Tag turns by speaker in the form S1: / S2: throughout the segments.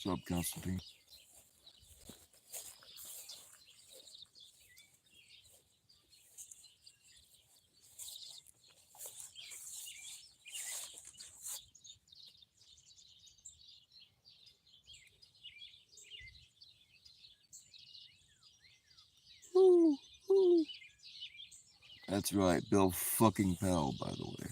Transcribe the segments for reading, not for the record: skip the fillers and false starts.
S1: What's up, Constantine? Woo, woo. That's right, Bill fucking Powell, by the way.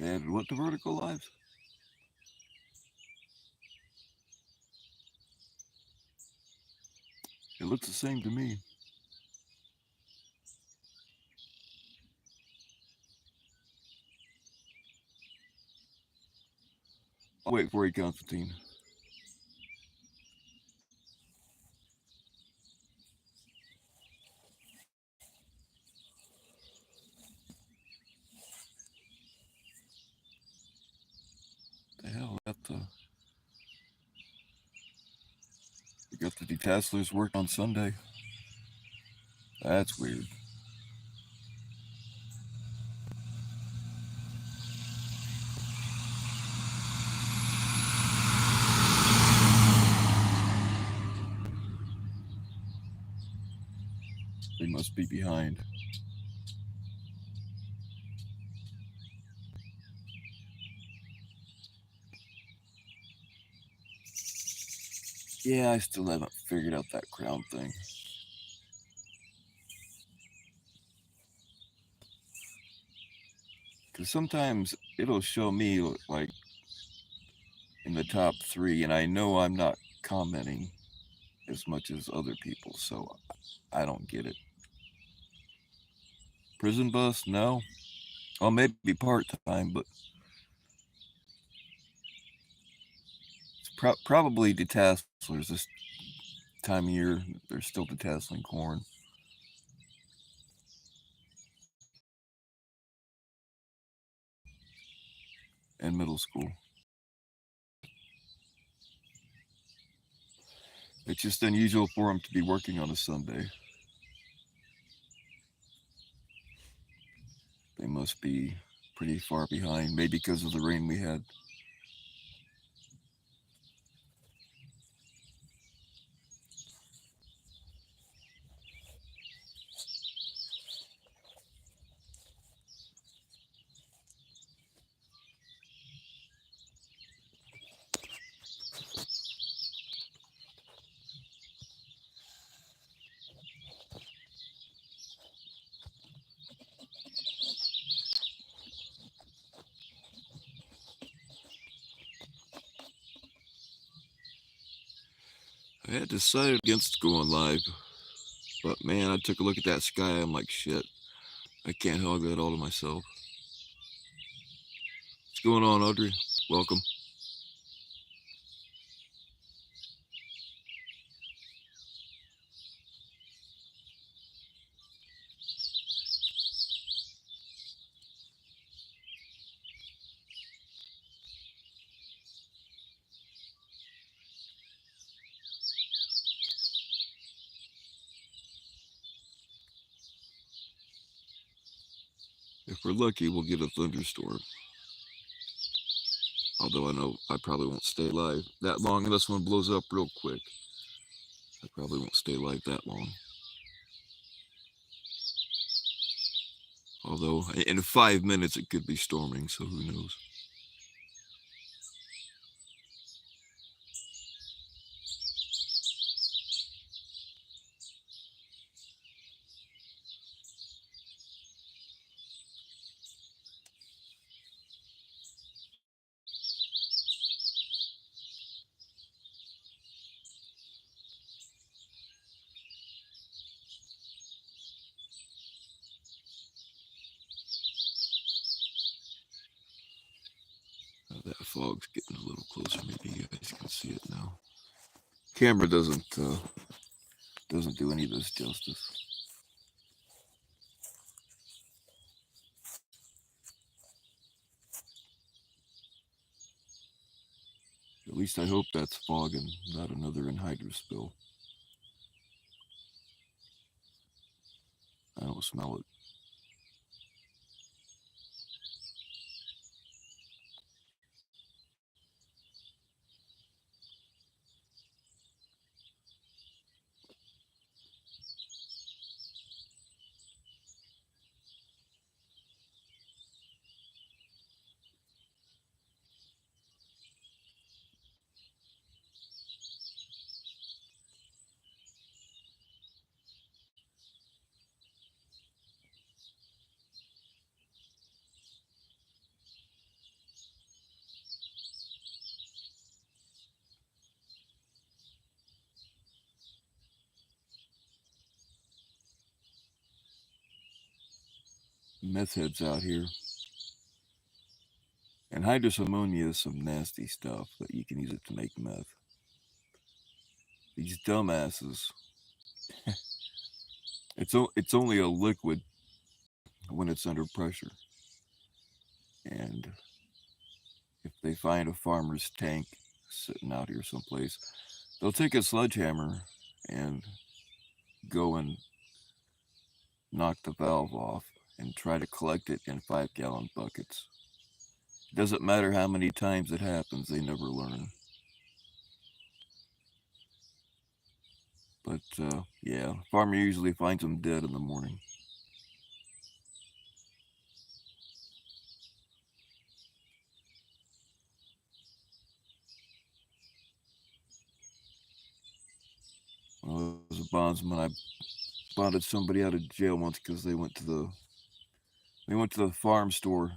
S1: And what the vertical lives? It looks the same to me. I'll wait for you, Constantine. The hell, you got the detasselers work on Sunday. That's weird. They must be behind. Yeah, I still haven't figured out that crown thing. Because sometimes it'll show me, like, in the top 3, and I know I'm not commenting as much as other people, so I don't get it. Prison bus? No. Well, maybe part-time, but it's probably detasselers this time of year. They're still detasseling corn. And middle school. It's just unusual for them to be working on a Sunday. They must be pretty far behind, maybe because of the rain we had. I had decided against going live, but man, I took a look at that sky. I'm like, shit, I can't hog that all to myself. What's going on, Audrey? Welcome. If we're lucky, we'll get a thunderstorm. Although I know I probably won't stay live that long unless one blows up real quick. I probably won't stay live that long. Although in 5 minutes it could be storming, so who knows. That fog's getting a little closer. Maybe you guys can see it now. Camera doesn't do any of this justice. At least I hope that's fog and not another anhydrous spill. to smell it. Meth heads out here. Anhydrous ammonia is some nasty stuff that you can use it to make meth. These dumbasses. It's only a liquid when it's under pressure. And if they find a farmer's tank sitting out here someplace, they'll take a sledgehammer and go and knock the valve off and try to collect it in 5-gallon buckets. It doesn't matter how many times it happens, they never learn. But yeah, farmer usually finds them dead in the morning. Well, as a bondsman, I bonded somebody out of jail once because they went to the farm store.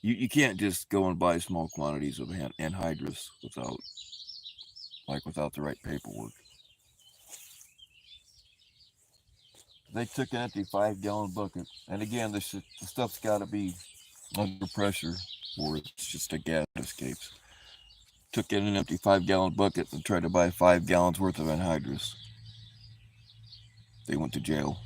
S1: You can't just go and buy small quantities of anhydrous without the right paperwork. They took an empty 5-gallon bucket, and again, the stuff's got to be under pressure, or it's just a gas escapes. Took in an empty 5-gallon bucket and tried to buy 5 gallons worth of anhydrous. They went to jail.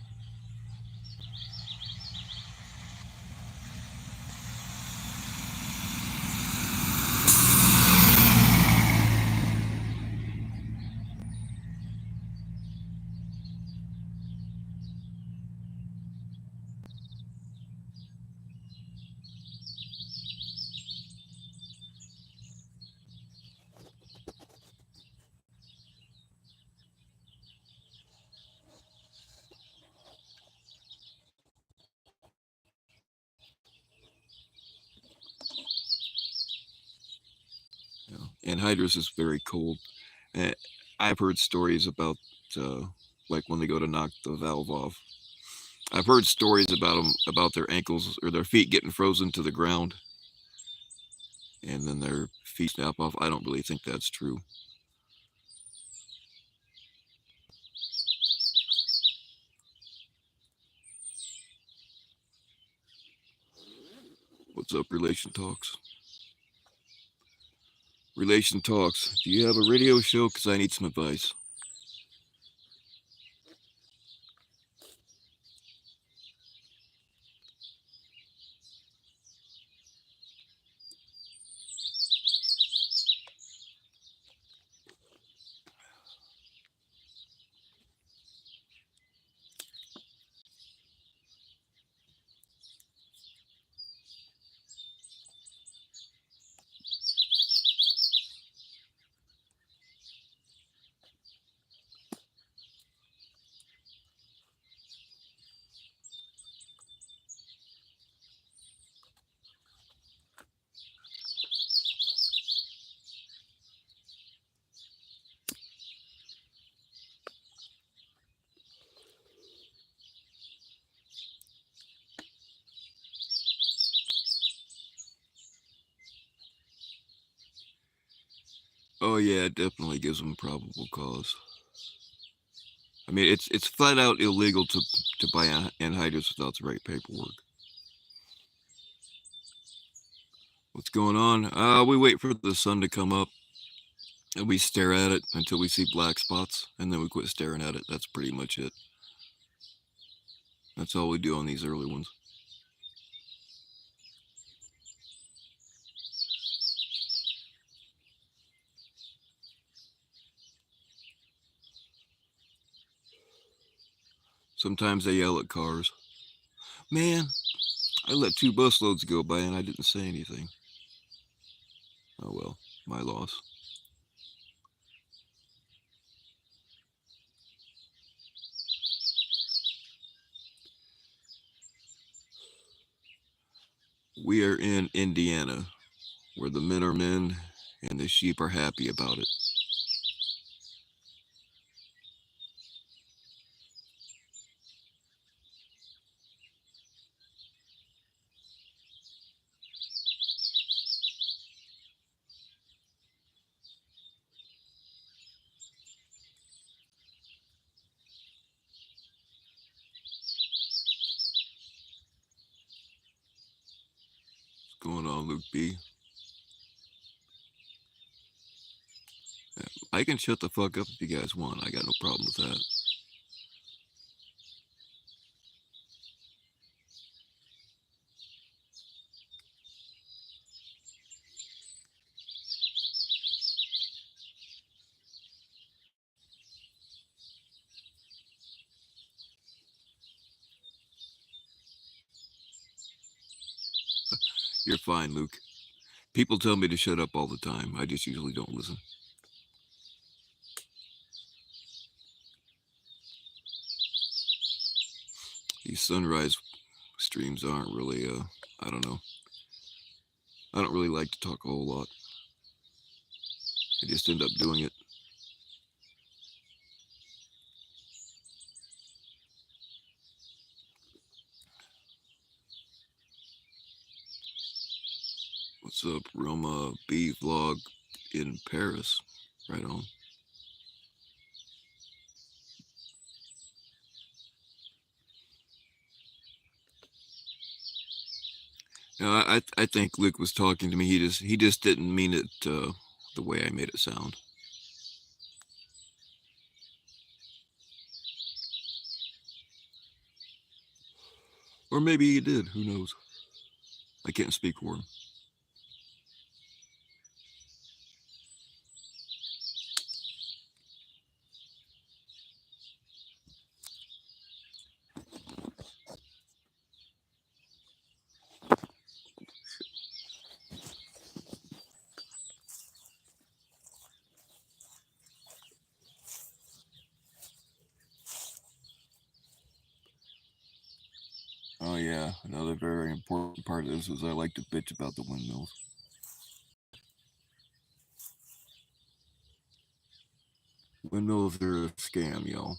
S1: Anhydrous is very cold. I've heard stories about like when they go to knock the valve off. I've heard stories about their ankles or their feet getting frozen to the ground, and then their feet snap off. I don't really think that's true. What's up, Relation Talks? Relation Talks. Do you have a radio show? Because I need some advice. Oh yeah, it definitely gives them probable cause. I mean, it's flat out illegal to buy anhydrous without the right paperwork. What's going on? We wait for the sun to come up, and we stare at it until we see black spots, and then we quit staring at it. That's pretty much it. That's all we do on these early ones. Sometimes they yell at cars. Man, I let 2 busloads go by and I didn't say anything. Oh well, my loss. We are in Indiana, where the men are men and the sheep are happy about it. What's going on, Luke B? I can shut the fuck up if you guys want. I got no problem with that. You're fine, Luke. People tell me to shut up all the time. I just usually don't listen. These sunrise streams aren't really, I don't know. I don't really like to talk a whole lot. I just end up doing it. What's up, Roma B vlog in Paris? Right on. No, I think Luke was talking to me. He just didn't mean it the way I made it sound. Or maybe he did. Who knows? I can't speak for him. Oh yeah, another very important part of this is I like to bitch about the windmills. Windmills are a scam, y'all.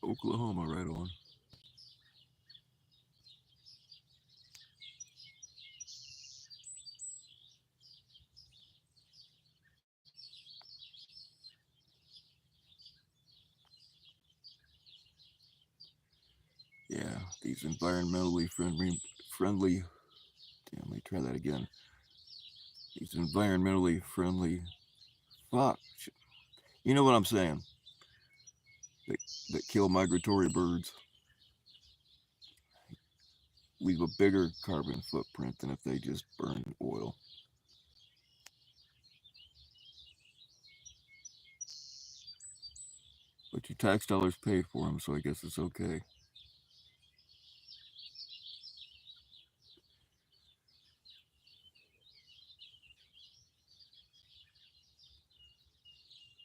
S1: Oklahoma, right on. Yeah, these environmentally friendly. Damn, let me try that again. These environmentally friendly. Fuck. You know what I'm saying? That kill migratory birds leave a bigger carbon footprint than if they just burn oil. But your tax dollars pay for them, so I guess it's okay.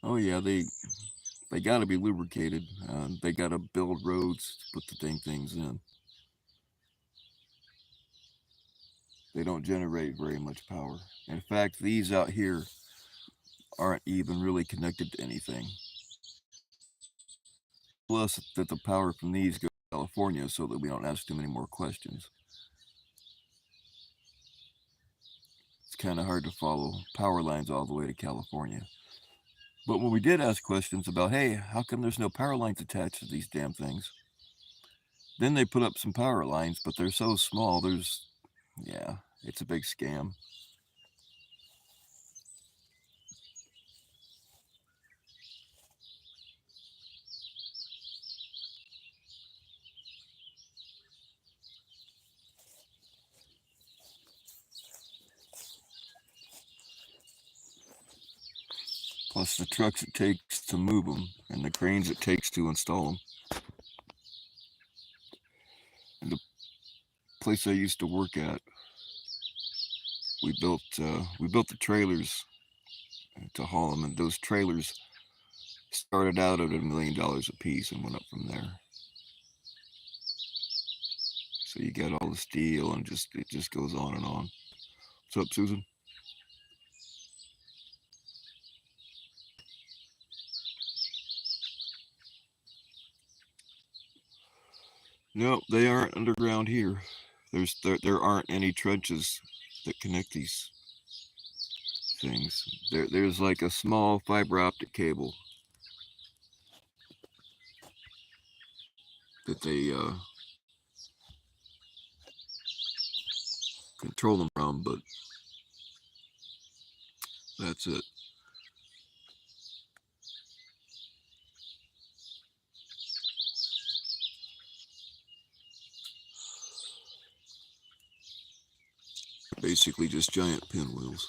S1: Oh yeah, they got to be lubricated. They got to build roads to put the things in. They don't generate very much power. In fact, these out here aren't even really connected to anything. Plus, that the power from these goes to California so that we don't ask too many more questions. It's kind of hard to follow power lines all the way to California. But when we did ask questions about, hey, how come there's no power lines attached to these damn things? Then they put up some power lines, but they're so small, yeah, it's a big scam. plus the trucks it takes to move them and the cranes it takes to install them. And the place I used to work at, we built the trailers to haul them, and those trailers started out at $1 million a piece and went up from there. So you get all the steel, and it just goes on and on. What's up, Susan? No, they aren't underground here. There aren't any trenches that connect these things. There's like a small fiber optic cable that they control them from, but that's it. Basically just giant pinwheels.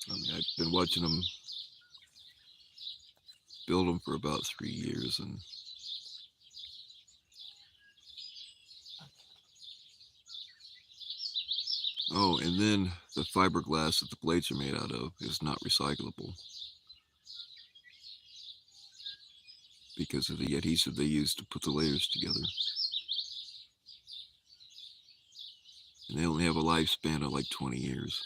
S1: I mean, I've been watching them build them for about 3 years, and and then the fiberglass that the blades are made out of is not recyclable because of the adhesive they use to put the layers together. And they only have a lifespan of like 20 years.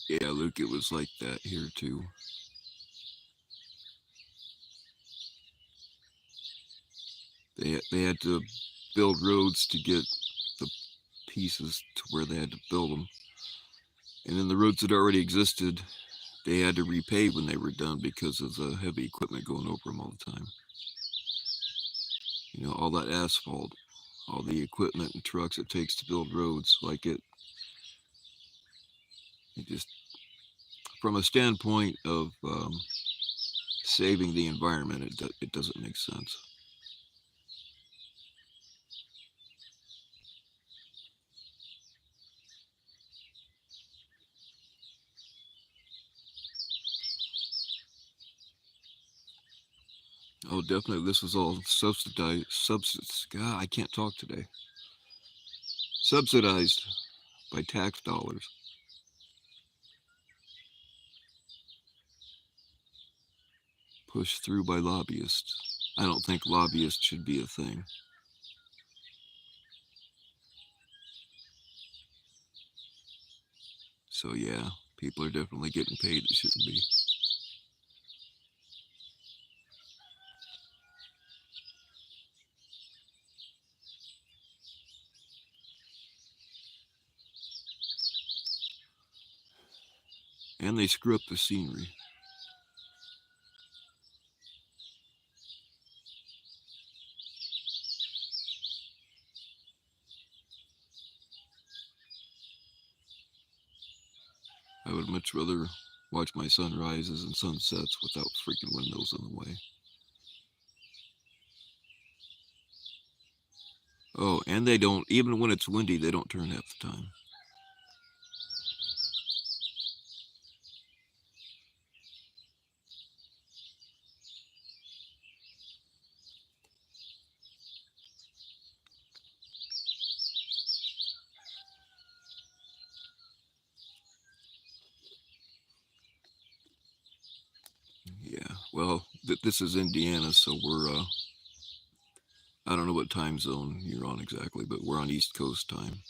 S1: Yeah, Luke, it was like that here too. They had to build roads to get the pieces to where they had to build them. And then the roads that already existed, they had to repave when they were done because of the heavy equipment going over them all the time. You know, all that asphalt, all the equipment and trucks it takes to build roads, like it just, from a standpoint of saving the environment, it doesn't make sense. Oh, definitely. This was all God, I can't talk today. Subsidized by tax dollars. Pushed through by lobbyists. I don't think lobbyists should be a thing. So yeah, people are definitely getting paid that shouldn't be. And they screw up the scenery. I would much rather watch my sunrises and sunsets without freaking windmills in the way. Oh, and they don't, even when it's windy, they don't turn half the time. Yeah, well, this is Indiana, so we're, I don't know what time zone you're on exactly, but we're on East Coast time.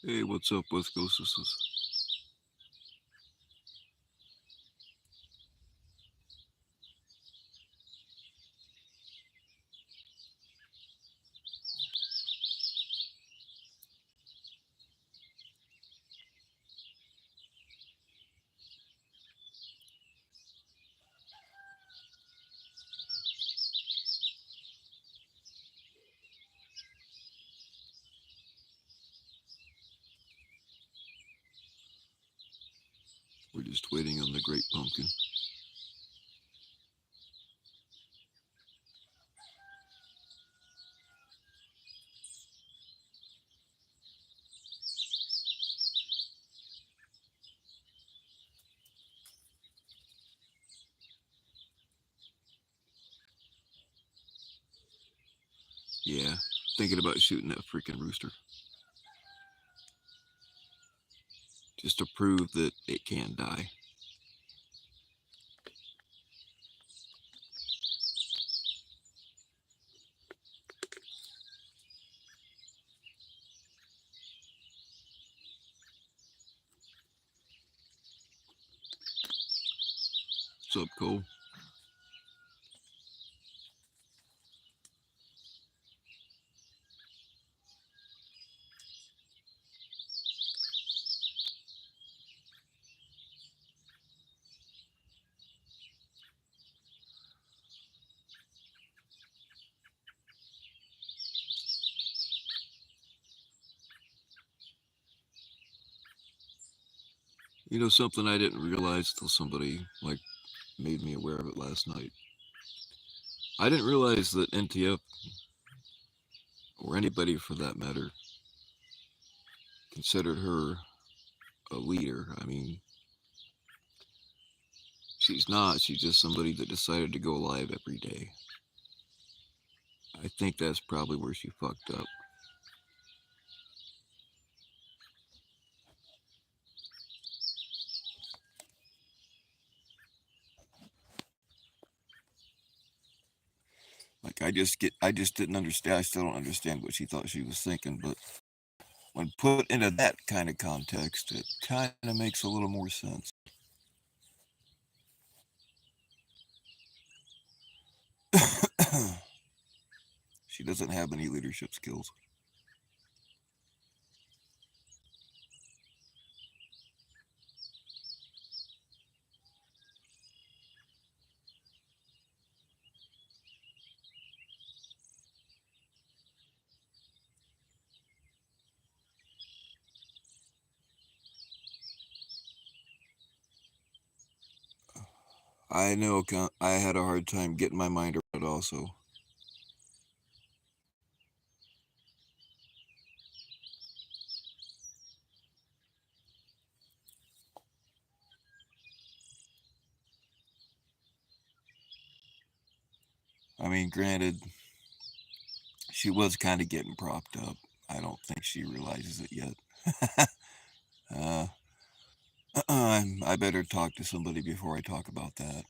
S1: Hey, what's up, West Coast? We're just waiting on the Great Pumpkin. Yeah, thinking about shooting that freaking rooster. Just to prove that it can die. What's up, Cole? You know something I didn't realize till somebody made me aware of it last night. I didn't realize that NTF, or anybody for that matter, considered her a leader. I mean, she's not. She's just somebody that decided to go live every day. I think that's probably where she fucked up. I just didn't understand. I still don't understand what she thought she was thinking, but when put into that kind of context, it kind of makes a little more sense. She doesn't have any leadership skills. I know I had a hard time getting my mind around it also. I mean, granted, she was kind of getting propped up. I don't think she realizes it yet. uh, I better talk to somebody before I talk about that.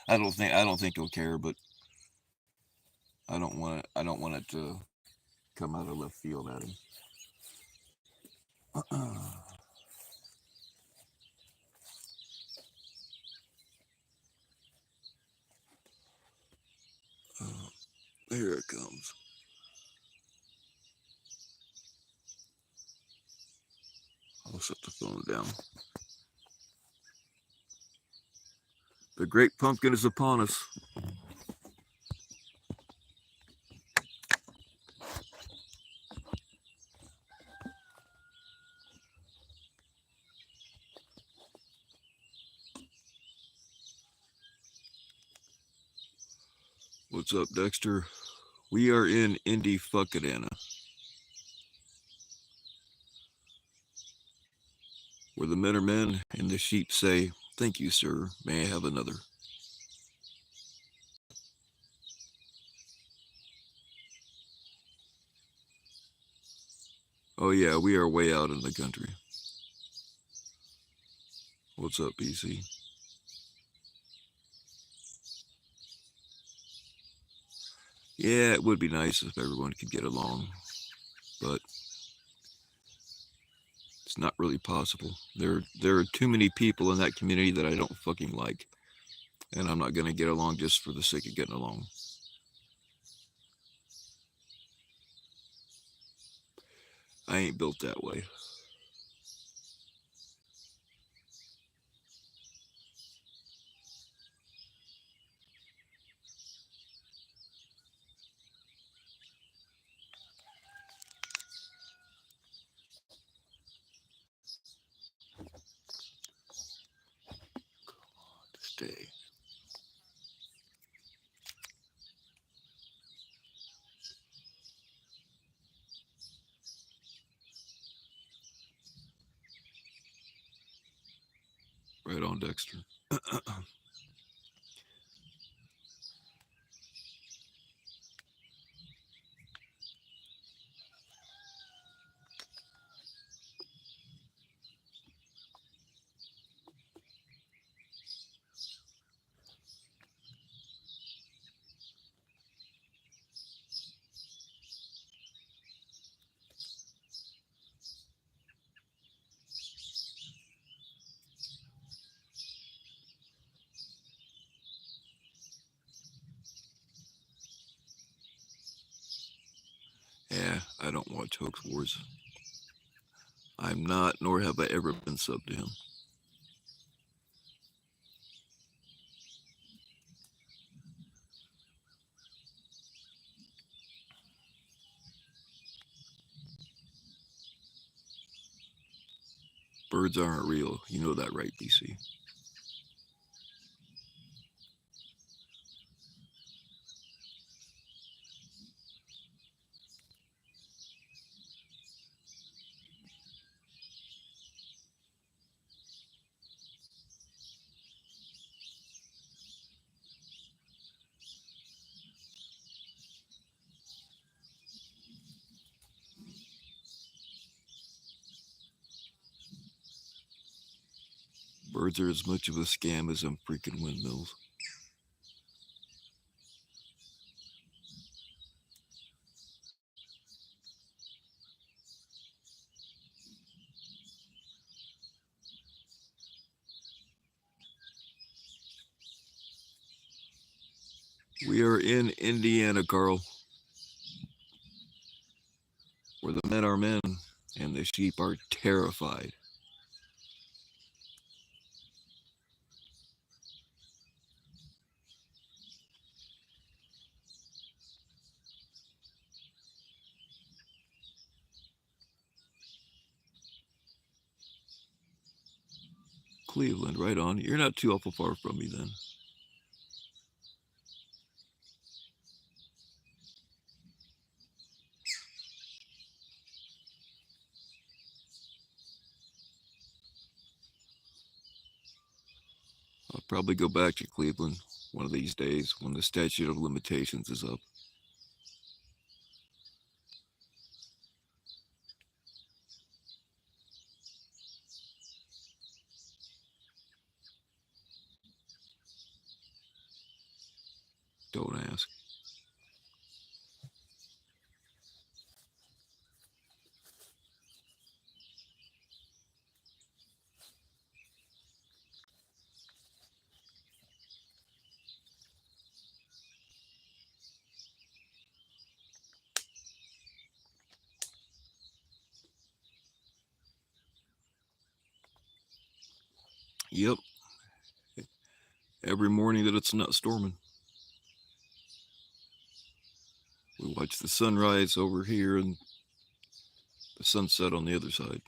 S1: I don't think he'll care, but I don't want it to come out of left field at him. Here it comes. I'll set the phone down. The great pumpkin is upon us. What's up, Dexter? We are in Indy Fuckadana, where the men are men and the sheep say, "Thank you, sir. May I have another?" Oh, yeah, we are way out in the country. What's up, BC? Yeah, it would be nice if everyone could get along, but It's not really possible. There are too many people in that community that I don't fucking like, and I'm not gonna get along just for the sake of getting along. I ain't built that way. Stay. Right on, Dexter. Yeah, I don't watch Hoax Wars. I'm not, nor have I ever been sub to him. Birds aren't real. You know that, right, BC? Birds are as much of a scam as them freaking windmills. We are in Indiana, Carl, where the men are men and the sheep are terrified. Cleveland, right on. You're not too awful far from me then. I'll probably go back to Cleveland one of these days when the statute of limitations is up. Don't ask. Yep. Every morning that it's not storming, we watch the sunrise over here and the sunset on the other side.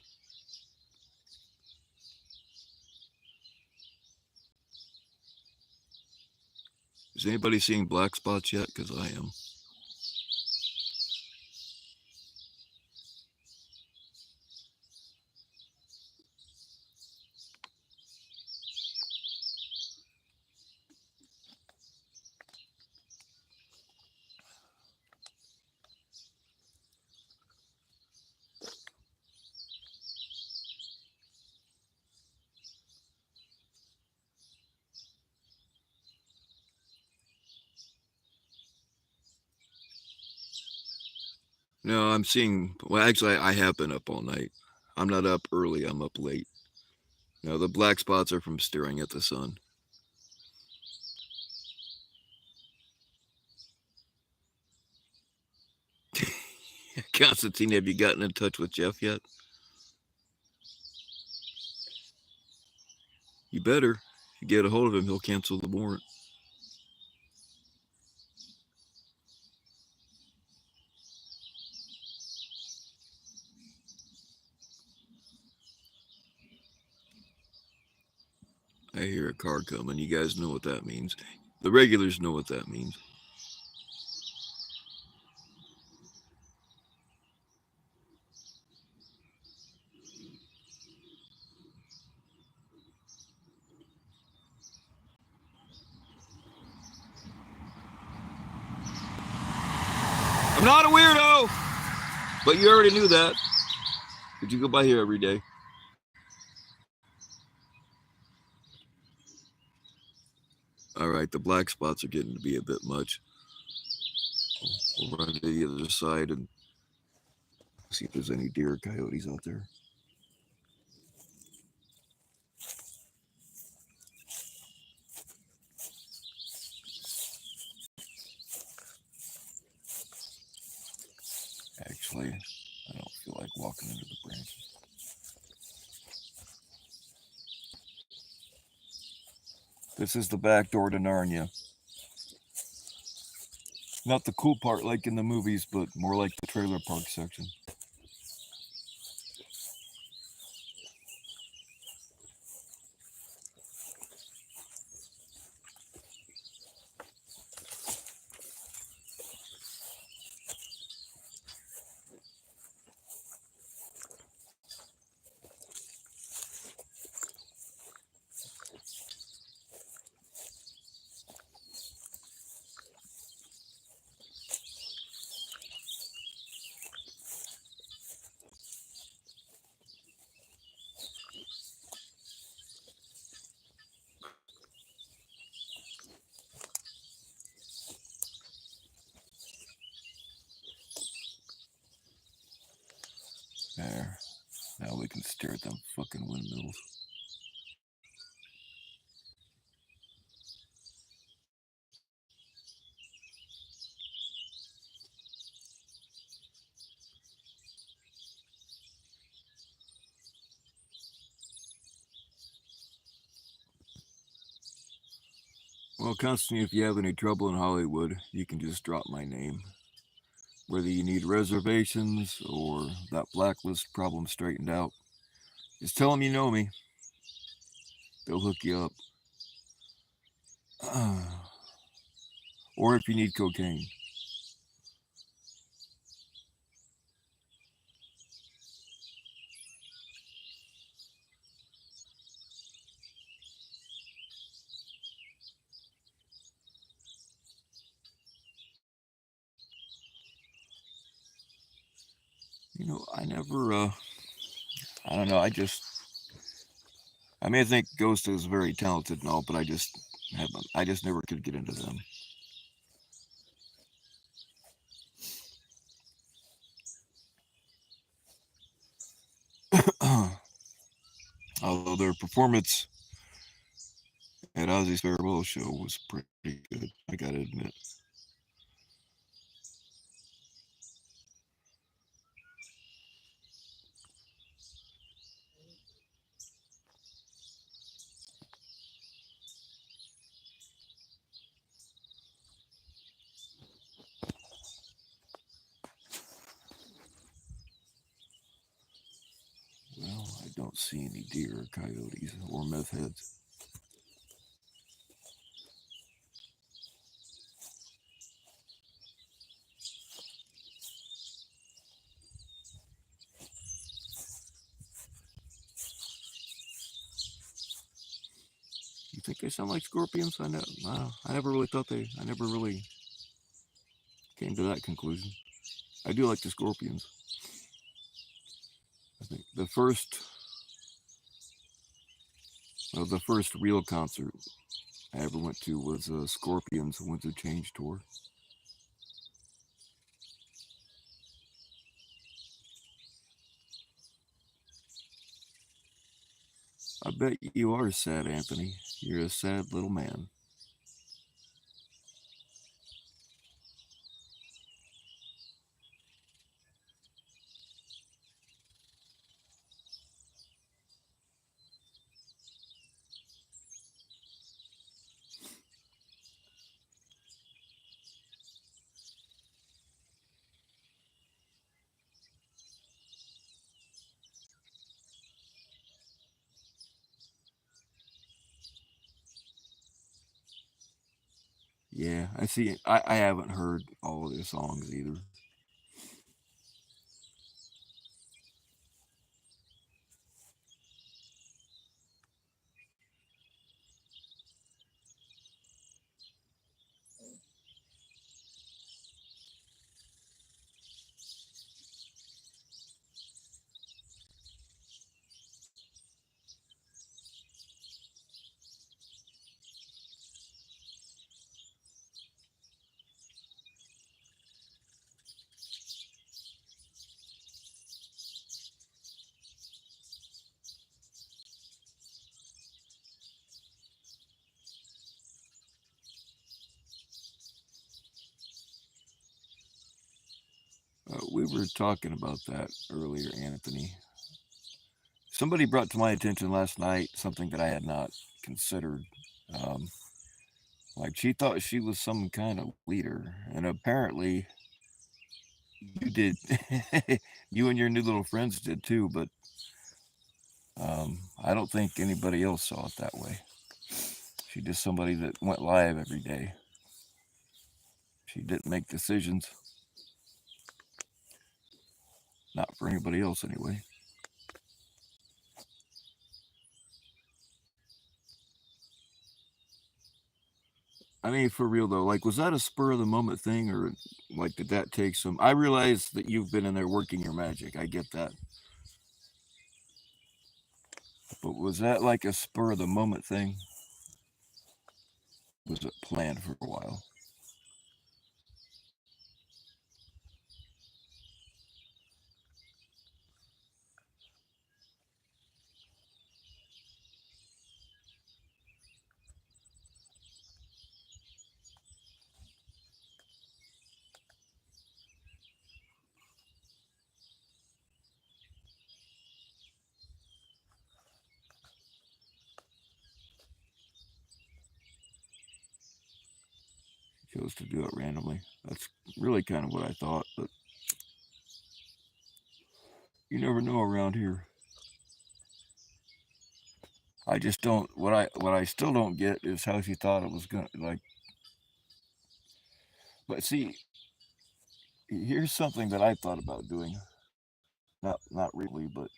S1: Is anybody seeing black spots yet? Because I am. No, I'm seeing. Well, actually, I have been up all night. I'm not up early, I'm up late. Now, the black spots are from staring at the sun. Constantine, have you gotten in touch with Jeff yet? You better. If you get a hold of him, he'll cancel the warrant. I hear a car coming. You guys know what that means. The regulars know what that means. I'm not a weirdo! But you already knew that. Did you go by here every day? All right, the black spots are getting to be a bit much. We'll run to the other side and see if there's any deer or coyotes out there. Actually, I don't feel like walking into the branches. This is the back door to Narnia. Not the cool part like in the movies, but more like the trailer park section. There. Now we can stare at them fucking windmills. Well, Constantine, if you have any trouble in Hollywood, you can just drop my name. Whether you need reservations or that blacklist problem straightened out, just tell them you know me. They'll hook you up. Or if you need cocaine. You know, I never, I don't know, I may think Ghost is very talented and all, but I just never could get into them. Although their performance at Ozzy's farewell show was pretty good, I gotta admit. Well, I don't see any deer or coyotes or meth heads. You think they sound like scorpions? I never really I never really came to that conclusion. I do like the scorpions. I think the first real concert I ever went to was Scorpions Winter Change Tour. I bet you are sad, Anthony. You're a sad little man. Yeah, I see. I haven't heard all of their songs either. We were talking about that earlier, Anthony. Somebody brought to my attention last night something that I had not considered. Um, like she thought she was some kind of leader, and apparently you did. You and your new little friends did too, but I don't think anybody else saw it that way. She just somebody that went live every day. She didn't make decisions, not for anybody else anyway. I mean, for real though, like, was that a spur of the moment thing, or like, did that take some? I realize that you've been in there working your magic. I get that, but was that like a spur of the moment thing? Was it planned for a while? Chose to do it randomly. That's really kind of what I thought, but you never know around here. I just don't. What I still don't get is how she thought it was gonna like. But see, here's something that I thought about doing. Not really, but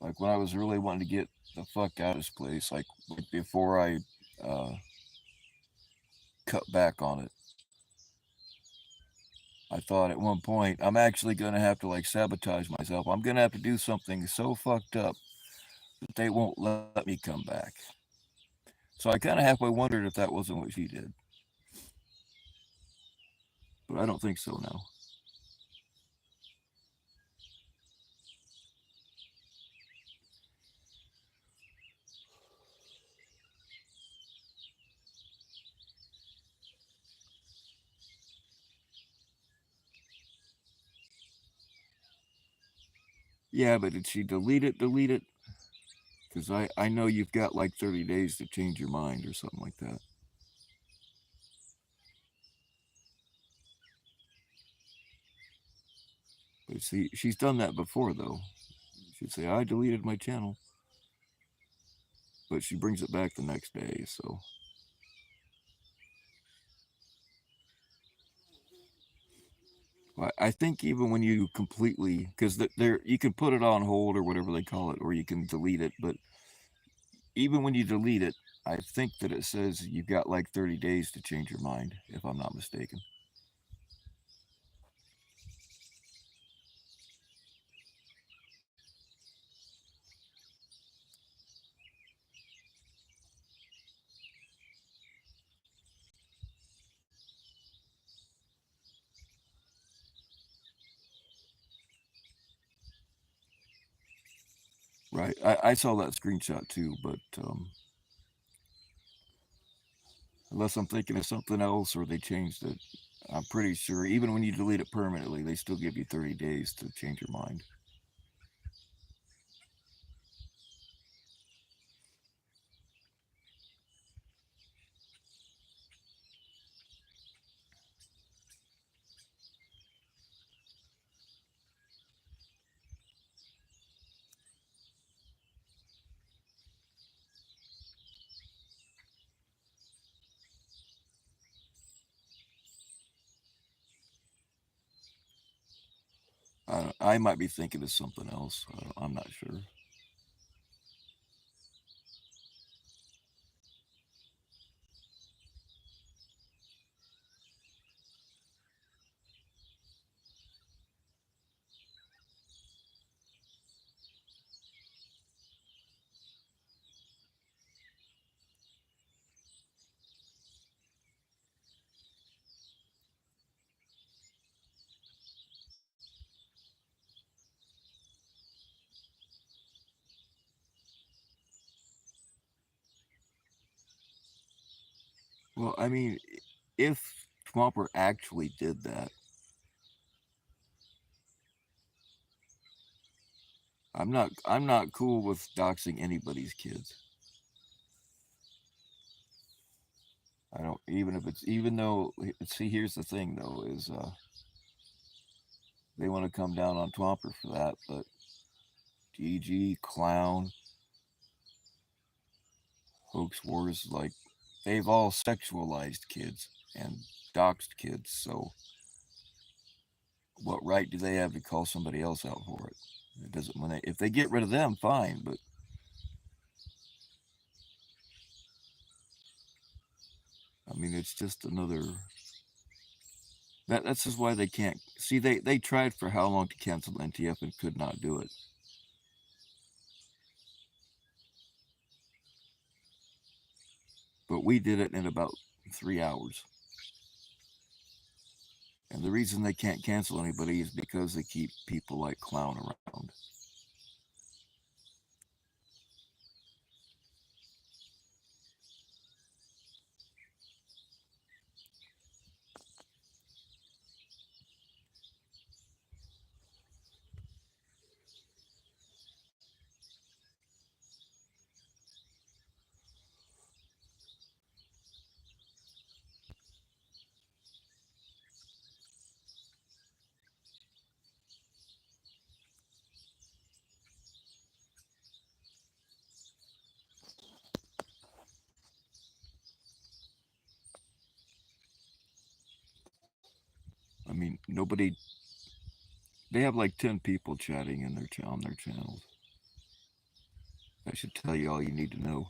S1: like when I was really wanting to get the fuck out of this place, like before I uh, cut back on it. I thought at one point I'm actually gonna have to like sabotage myself. I'm gonna have to do something so fucked up that they won't let me come back. So I kind of halfway wondered if that wasn't what she did, but I don't think so now. Yeah, but did she delete it? Delete it? Because I know you've got like 30 days to change your mind or something like that. But see, she's done that before though. She'd say I deleted my channel, but she brings it back the next day. So I think even when you completely, because there you can put it on hold or whatever they call it, or you can delete it. But even when you delete it, I think that it says you've got like 30 days to change your mind, if I'm not mistaken. Right. I saw that screenshot too, but unless I'm thinking of something else or they changed it, I'm pretty sure even when you delete it permanently, they still give you 30 days to change your mind. I might be thinking of something else. I'm not sure. Well, I mean, if Swamper actually did that, I'm not cool with doxing anybody's kids. I don't even if it's even though see here's the thing though is they want to come down on Twomper for that, but GG Clown Hoax Wars like they've all sexualized kids and doxed kids, so what right do they have to call somebody else out for it? It doesn't when they if they get rid of them, fine, but I mean it's just another that's just why they can't see they tried for how long to cancel NTF and could not do it. But we did it in about 3 hours. And the reason they can't cancel anybody is because they keep people like Clown around. I mean, nobody. They have like 10 people chatting in on their channels. That should tell you all you need to know.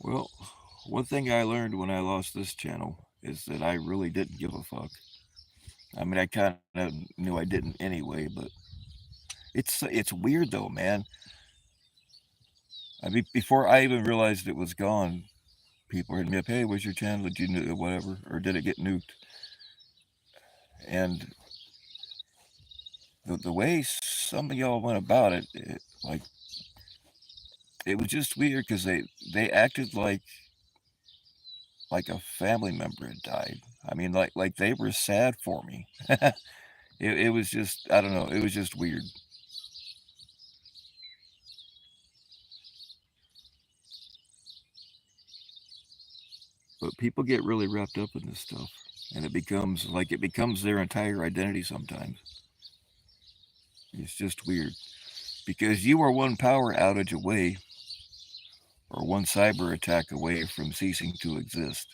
S1: Well, one thing I learned when I lost this channel is that I really didn't give a fuck. I mean, I kind of knew I didn't anyway, but it's weird though, man. I mean, before I even realized it was gone, people were hitting me up, "Hey, where's your channel? Did you whatever, or did it get nuked?" And the way some of y'all went about it, like it was just weird because they acted like a family member had died. I mean, like they were sad for me. It was just I don't know. It was just weird. But people get really wrapped up in this stuff. And it becomes their entire identity sometimes. It's just weird. Because you are one power outage away or one cyber attack away from ceasing to exist.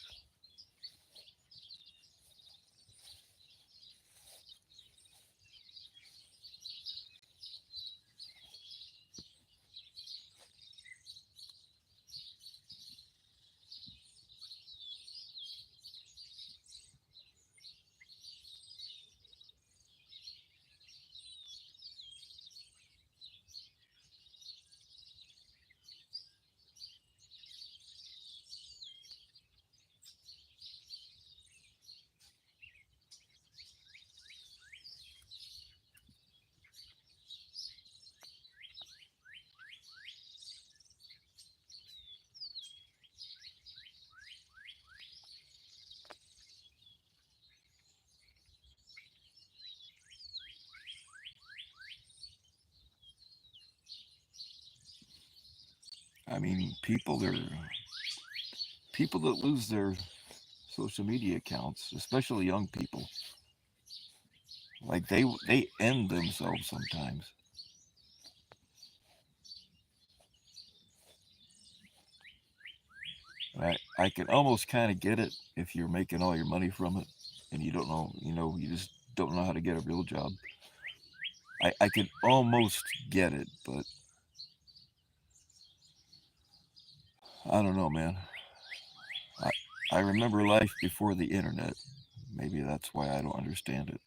S1: I mean, people that lose their social media accounts, especially young people, like they end themselves sometimes. I can almost kind of get it if you're making all your money from it and you don't know, you just don't know how to get a real job. I can almost get it, but I don't know, man. I, I remember life before the internet. Maybe that's why I don't understand it.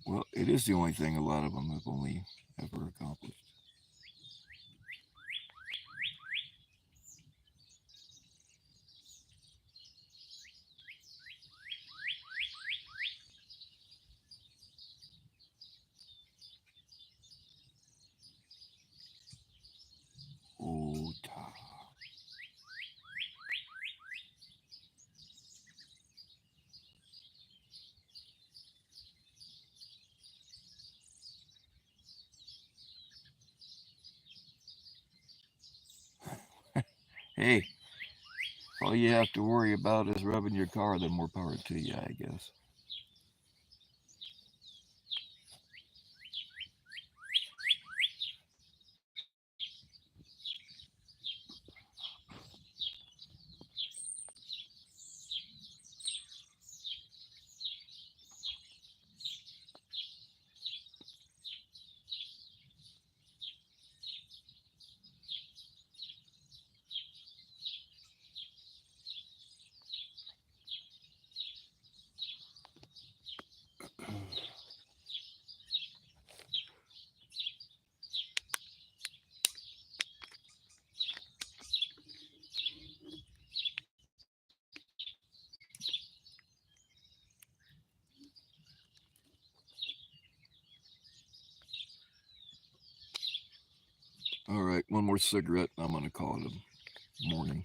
S1: Well, it is the only thing a lot of them have only ever accomplished. Oh, hey, all you have to worry about is rubbing your car, then more power to you, I guess. All right, one more cigarette, and I'm going to call it a morning.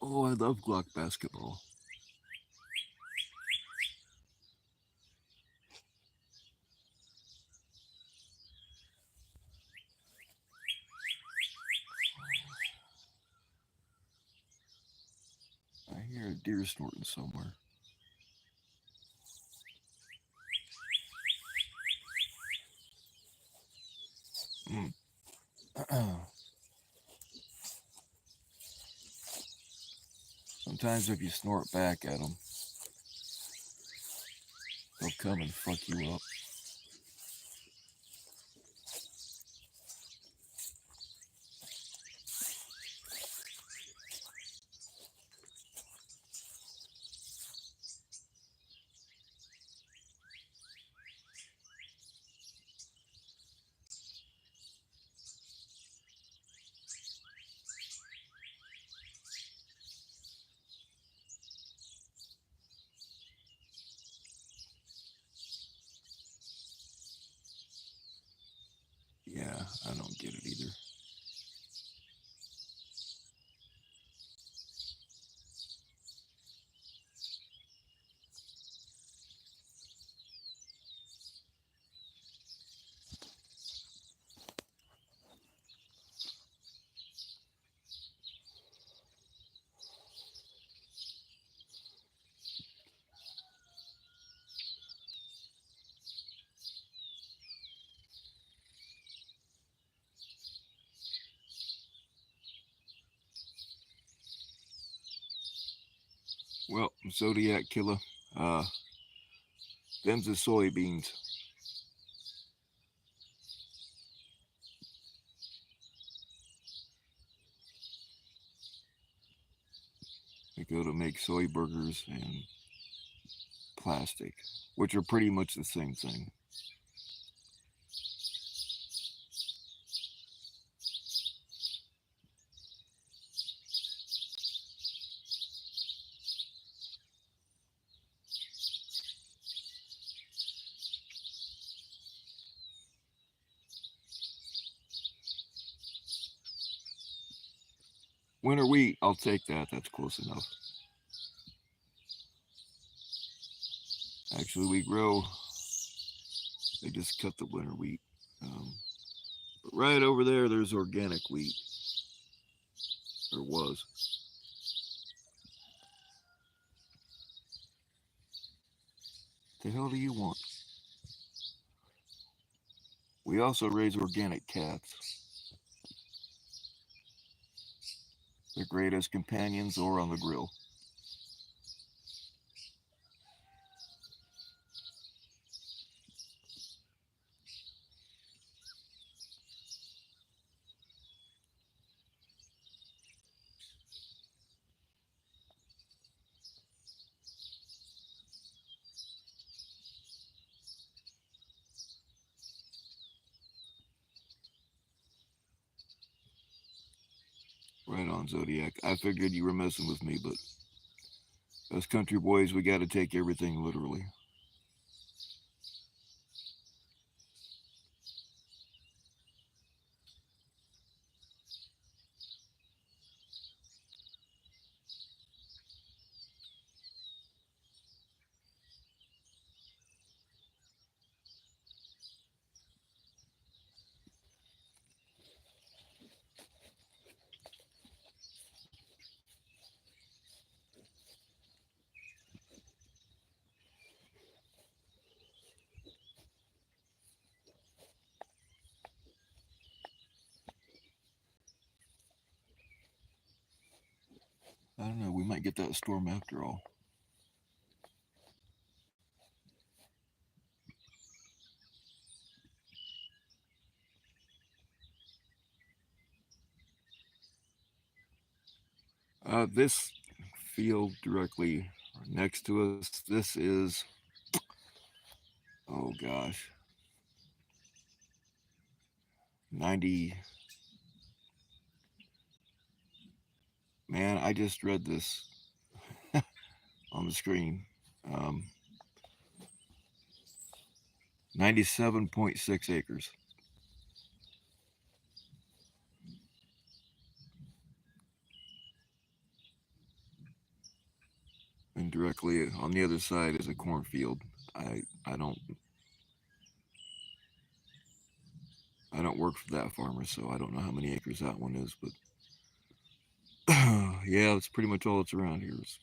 S1: Oh, I love Glock basketball. I hear a deer snorting somewhere. Mm. Sometimes if you snort back at them, they'll come and fuck you up. I don't get it either. Well, Zodiac Killer, them's the soybeans. They go to make soy burgers and plastic, which are pretty much the same thing. Winter wheat, I'll take that. That's close enough. Actually, we grow. They just cut the winter wheat. But right over there, there's organic wheat, or was. The hell do you want? We also raise organic cats. They're great as companions or on the grill. Right on, Zodiac. I figured you were messing with me, but as country boys, we gotta take everything literally. I don't know. We might get that storm after all. This field directly next to us, this is, oh gosh, 90. Man, I just read this on the screen. Um, 97.6 acres. And directly on the other side is a cornfield. I I don't I don't work for that farmer, so I don't know how many acres that one is, but yeah, that's pretty much all that's around here is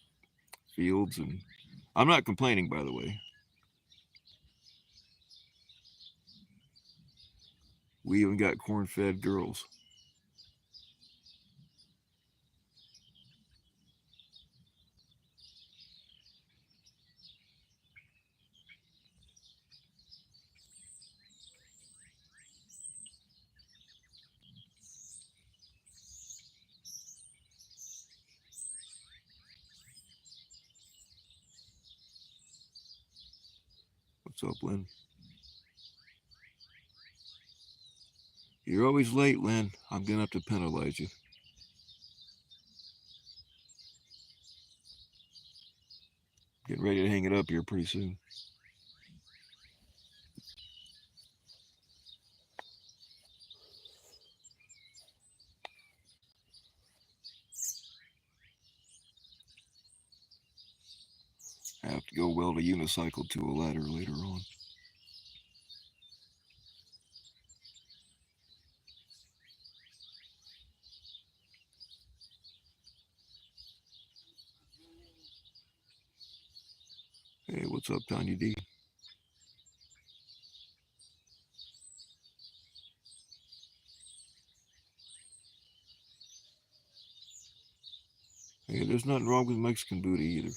S1: fields, and I'm not complaining, by the way. We even got corn-fed girls. What's up, Lynn? You're always late, Lynn. I'm gonna have to penalize you. Getting ready to hang it up here pretty soon. have to go weld a unicycle to a ladder later on. Hey, what's up, Tiny D? Hey, there's nothing wrong with Mexican booty either.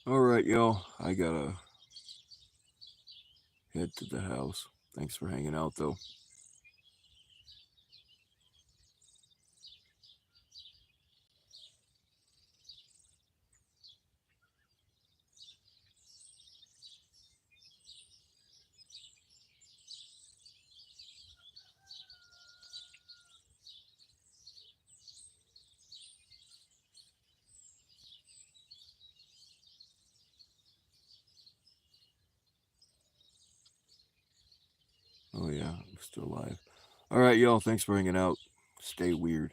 S1: All right, y'all. I gotta head to the house. Thanks for hanging out, though. Oh, yeah, I'm still alive. All right, y'all. Thanks for hanging out. Stay weird.